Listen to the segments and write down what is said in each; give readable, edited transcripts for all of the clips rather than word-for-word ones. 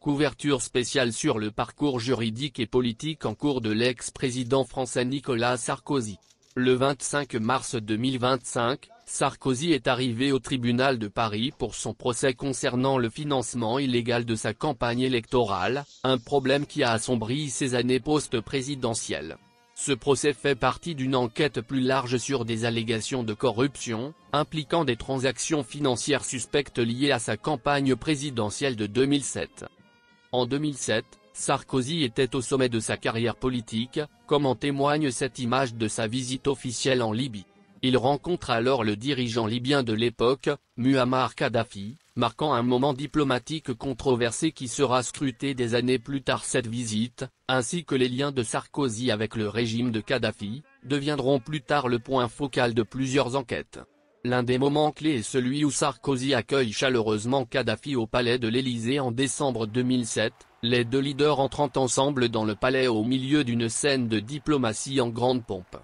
Couverture spéciale sur le parcours juridique et politique en cours de l'ex-président français Nicolas Sarkozy. Le 25 mars 2025, Sarkozy est arrivé au tribunal de Paris pour son procès concernant le financement illégal de sa campagne électorale, un problème qui a assombri ses années post-présidentielles. Ce procès fait partie d'une enquête plus large sur des allégations de corruption, impliquant des transactions financières suspectes liées à sa campagne présidentielle de 2007. En 2007, Sarkozy était au sommet de sa carrière politique, comme en témoigne cette image de sa visite officielle en Libye. Il rencontre alors le dirigeant libyen de l'époque, Muammar Kadhafi, marquant un moment diplomatique controversé qui sera scruté des années plus tard. Cette visite, ainsi que les liens de Sarkozy avec le régime de Kadhafi, deviendront plus tard le point focal de plusieurs enquêtes. L'un des moments clés est celui où Sarkozy accueille chaleureusement Kadhafi au palais de l'Élysée en décembre 2007, les deux leaders entrant ensemble dans le palais au milieu d'une scène de diplomatie en grande pompe.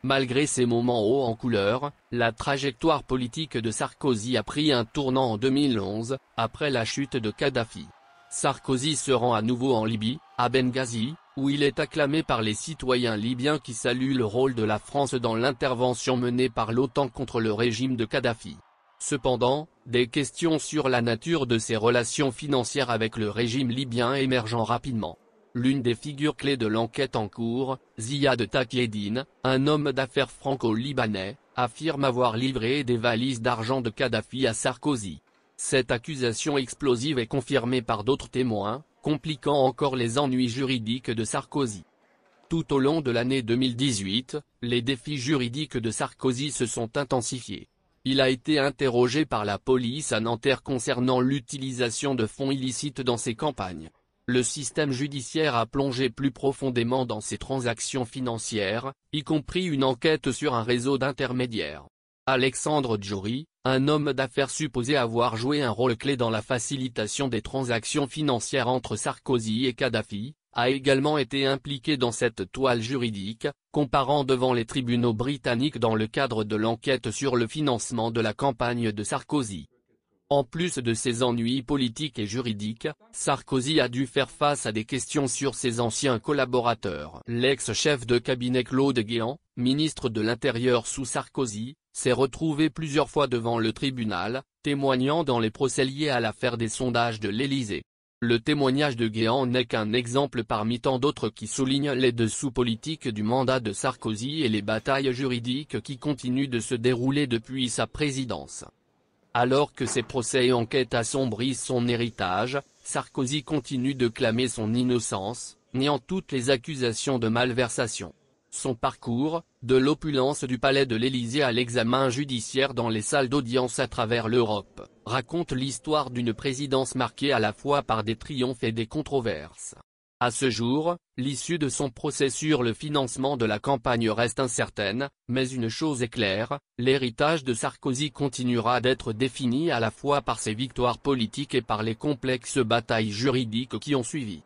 Malgré ces moments hauts en couleur, la trajectoire politique de Sarkozy a pris un tournant en 2011, après la chute de Kadhafi. Sarkozy se rend à nouveau en Libye, à Benghazi, où il est acclamé par les citoyens libyens qui saluent le rôle de la France dans l'intervention menée par l'OTAN contre le régime de Kadhafi. Cependant, des questions sur la nature de ses relations financières avec le régime libyen émergent rapidement. L'une des figures clés de l'enquête en cours, Ziad Takieddine, un homme d'affaires franco-libanais, affirme avoir livré des valises d'argent de Kadhafi à Sarkozy. Cette accusation explosive est confirmée par d'autres témoins, compliquant encore les ennuis juridiques de Sarkozy. Tout au long de l'année 2018, les défis juridiques de Sarkozy se sont intensifiés. Il a été interrogé par la police à Nanterre concernant l'utilisation de fonds illicites dans ses campagnes. Le système judiciaire a plongé plus profondément dans ces transactions financières, y compris une enquête sur un réseau d'intermédiaires. Alexandre Djouri, un homme d'affaires supposé avoir joué un rôle clé dans la facilitation des transactions financières entre Sarkozy et Kadhafi, a également été impliqué dans cette toile juridique, comparant devant les tribunaux britanniques dans le cadre de l'enquête sur le financement de la campagne de Sarkozy. En plus de ses ennuis politiques et juridiques, Sarkozy a dû faire face à des questions sur ses anciens collaborateurs. L'ex-chef de cabinet Claude Guéant, ministre de l'Intérieur sous Sarkozy, s'est retrouvé plusieurs fois devant le tribunal, témoignant dans les procès liés à l'affaire des sondages de l'Élysée. Le témoignage de Guéant n'est qu'un exemple parmi tant d'autres qui soulignent les dessous politiques du mandat de Sarkozy et les batailles juridiques qui continuent de se dérouler depuis sa présidence. Alors que ces procès et enquêtes assombrissent son héritage, Sarkozy continue de clamer son innocence, niant toutes les accusations de malversation. Son parcours, de l'opulence du palais de l'Élysée à l'examen judiciaire dans les salles d'audience à travers l'Europe, raconte l'histoire d'une présidence marquée à la fois par des triomphes et des controverses. À ce jour, l'issue de son procès sur le financement de la campagne reste incertaine, mais une chose est claire, l'héritage de Sarkozy continuera d'être défini à la fois par ses victoires politiques et par les complexes batailles juridiques qui ont suivi.